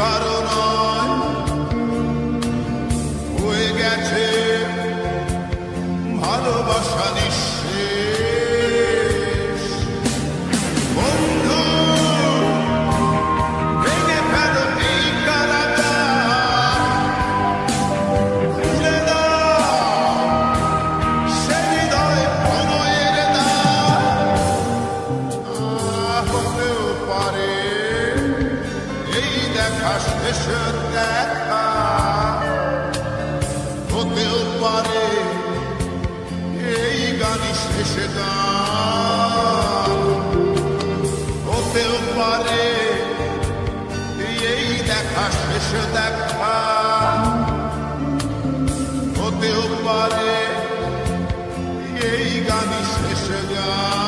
কারণ হয়ে গেছে ভালোবাসা নিঃশেষ। বন্ধু ভেঙে ফেলো এই কারাগার, খুলে দাও সে হৃদয় প্রণয়ের দ্বার। হতেও পারে এই দেখা শেষ দেখা, হতেও পারে এই গানই শেষ গান, হতেও পারে এই দেখা শেষ দেখা, হতেও পারে এই গানই শেষ গান।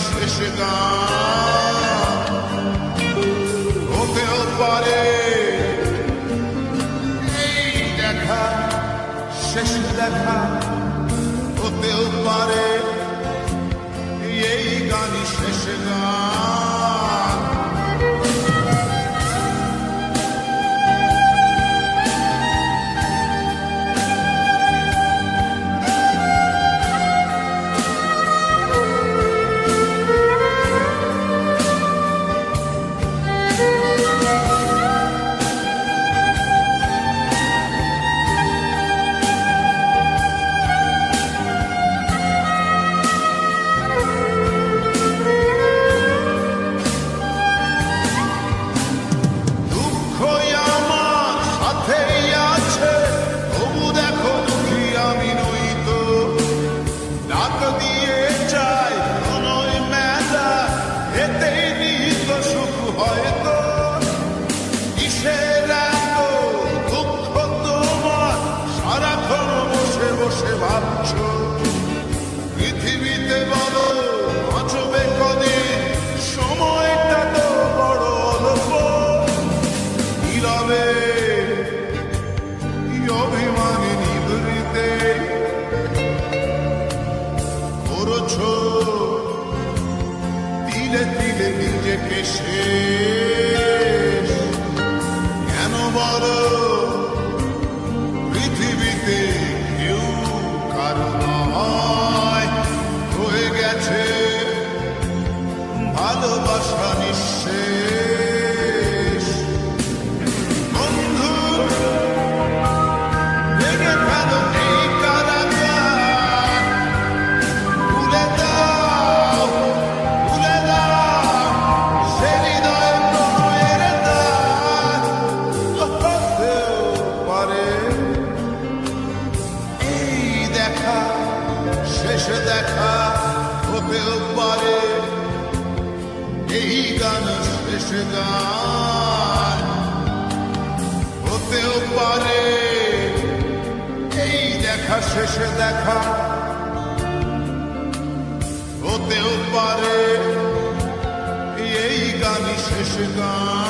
শেষ গান হতেও পারে এই দেখা শেষ দেখা, হতেও পারে এই গানই শেষ গান। পৃথিবীতে বলো বাঁচবে কদিন, সময়টা তো বড় অল্প। নীরবে অভিমানী নিভৃতে করছো তিলে তিলে নিজেকে শেষ। কেন বলো পৃথিবীতে কেউ কারণ হয়ে গেছে ভালোবাসা নিঃশেষ। বন্ধু ভেঙে ফেলো এই কারাগার, খুলে দাও সে হৃদয় প্রণয়ের দ্বার। হতেও পারে এই দেখা শেষ দেখা, হতেও পারে এই গান শেষ গান, হতেও পারে এই দেখা শেষ দেখা, হতেও পারে এই গানই শেষ গান।